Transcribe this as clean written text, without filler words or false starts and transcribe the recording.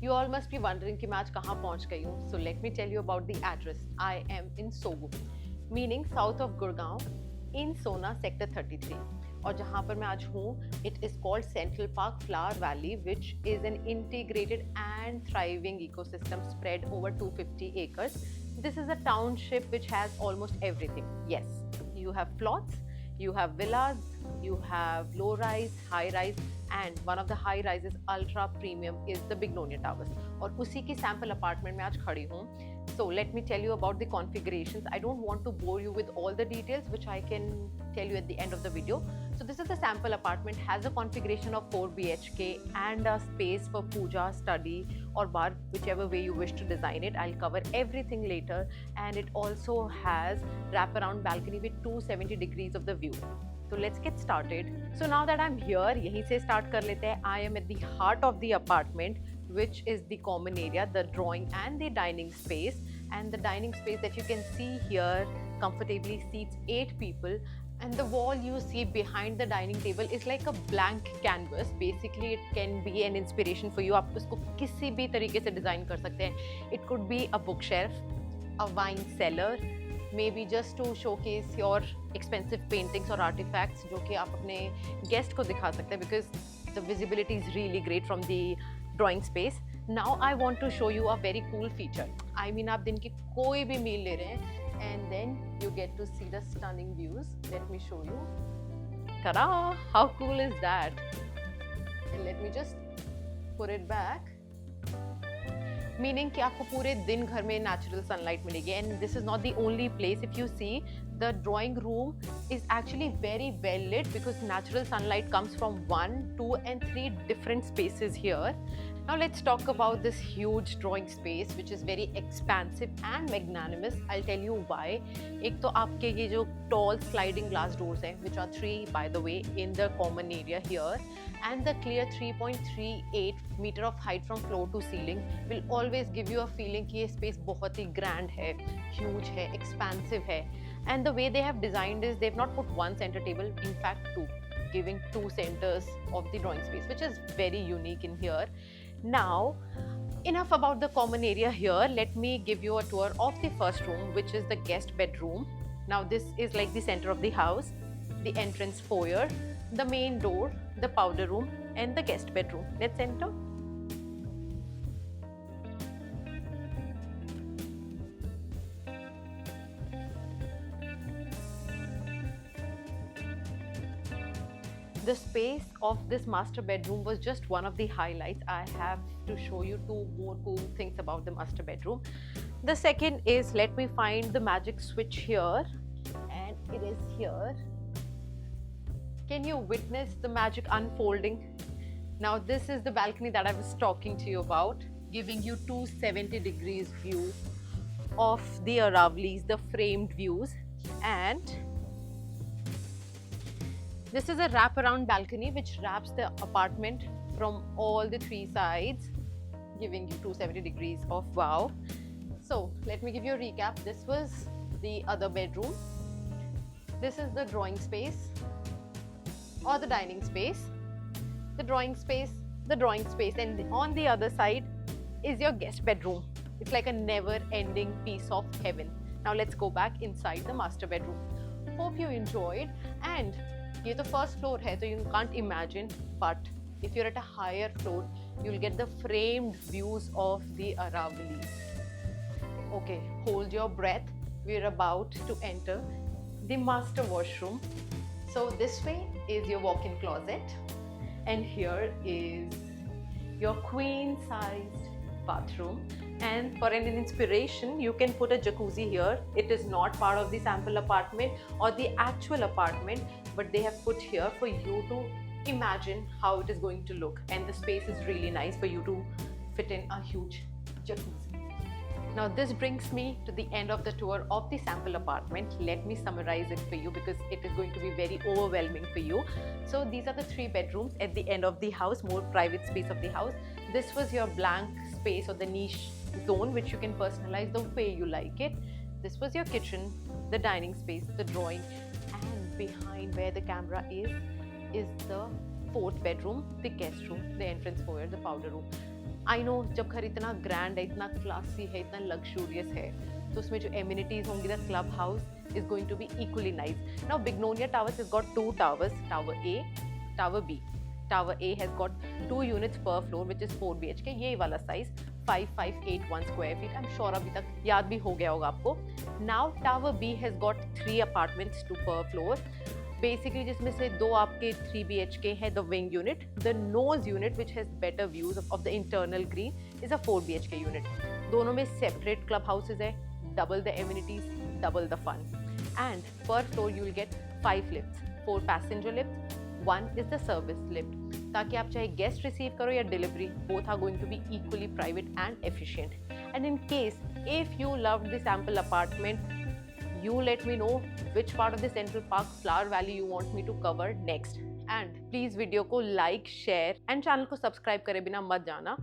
You all must be wondering कि मैं आज कहाँ पहुँच गई हूँ. So let me tell you about the address. I am in Sogu, meaning south of Gurgaon, in Sona sector 33. और जहाँ पर मैं आज हूँ, it is called Central Park Flower Valley, which is an integrated and thriving ecosystem spread over 250 acres. This is a township which has almost everything. Yes, you have plots, you have villas, you have low rise, high rise, and one of the high rises ultra premium is the Bignonia Towers. और उसी की sample apartment में आज खड़ी हूँ. So let me tell you about the configurations. I don't want to bore you with all the details, which I can tell you at the end of the video. So this is the sample apartment, has a configuration of 4 BHK and a space for puja, study or bar, whichever way you wish to design it. I'll cover everything later. And it also has wraparound balcony with 270 degrees of the view. So let's get started. So now that I'm here, यहीं से start कर लेते हैं. I am at the heart of the apartment, which is the common area, the drawing and the dining space. And the dining space that you can see here comfortably seats 8 people. And the wall you see behind the dining table is like a blank canvas. Basically, it can be an inspiration for you. आप उसको किसी भी तरीके से design कर सकते हैं. It could be a bookshelf, a wine cellar, maybe just to showcase your expensive paintings or artifacts जो कि आप अपने guest को दिखा सकते हैं, because the visibility is really great from the drawing space. Now I want to show you a very cool feature. I mean, आप दिन की कोई भी meal ले रहे हैं and then you get to see the stunning views. Let me show you. Ta-da! How cool is that? And let me just put it back. Meaning कि आपको पूरे दिन घर में natural sunlight मिलेगी. And this is not the only place. If you see, the drawing room is actually very well lit because natural sunlight comes from 1, 2 and 3 different spaces here. Now let's talk about this huge drawing space, which is very expansive and magnanimous. I'll tell you why. एक तो आपके ये जो tall sliding glass doors हैं, which are 3 by the way in the common area here, and the clear 3.38 meter of height from floor to ceiling will always give you a feeling कि ये space बहुत ही grand है, huge है, expansive है. And the way they have designed is they've not put one center table, in fact 2, giving 2 centers of the drawing space, which is very unique in here. Now, enough about the common area here. Let me give you a tour of the first room, which is the guest bedroom. Now, this is like the center of the house, the entrance foyer, the main door, the powder room, and the guest bedroom. Let's enter. The space of this master bedroom was just one of the highlights. I have to show you 2 more cool things about the master bedroom. The second is, let me find the magic switch here, and it is here. Can you witness the magic unfolding? Now this is the balcony that I was talking to you about, giving you 270 degrees view of the Aravali's, the framed views. And this is a wraparound balcony which wraps the apartment from all the 3 sides, giving you 270 degrees of wow. So let me give you a recap. This was the other bedroom. This is the drawing space or the dining space, the drawing space, the drawing space, and on the other side is your guest bedroom. It's like a never-ending piece of heaven. Now let's go back inside the master bedroom. Hope you enjoyed. And ये तो first floor है, so you can't imagine, but if you're at a higher floor, you'll get the framed views of the Aravali. Okay, hold your breath. We're about to enter the master washroom. So this way is your walk-in closet, and here is your queen-sized bathroom. And for an inspiration, you can put a jacuzzi here. It is not part of the sample apartment or the actual apartment, but they have put here for you to imagine how it is going to look. And the space is really nice for you to fit in a huge jacuzzi. Now this brings me to the end of the tour of the sample apartment. Let me summarize it for you because it is going to be very overwhelming for you. So these are the 3 bedrooms at the end of the house, more private space of the house. This was your blank space or the niche zone, which you can personalize the way you like it. This was your kitchen, the dining space, the drawing, and behind where the camera is the 4th bedroom, the guest room, the entrance foyer, the powder room. I know जब घर इतना grand है, इतना classy है, इतना luxurious है, तो उसमें जो एमिनिटीज होंगी, the club house is going to be equally nice. Now Bignonia Towers has got two towers, Tower A, Tower B. Tower A has got 2 units per floor which is 4 BHK. ये वाला size 5581 square feet. I'm sure अभी तक याद भी हो गया होगा आपको. Now Tower B has got 3 apartments per floor. Basically जिसमें से 2 आपके 3 BHK है, the wing unit. The nose unit which has better views of the internal green is a 4 BHK unit. दोनों में separate club houses है, double the amenities, double the fun. And per floor you will get 5 lifts, 4 passenger lifts, 1 is the service lift, ताकि आप चाहे guest receive करो या delivery, both are going to be equally private and efficient. And in case if you loved the sample apartment, you let me know which part of the Central Park Flower Valley you want me to cover next. And please video को like, share and channel को subscribe करे बिना मत जाना,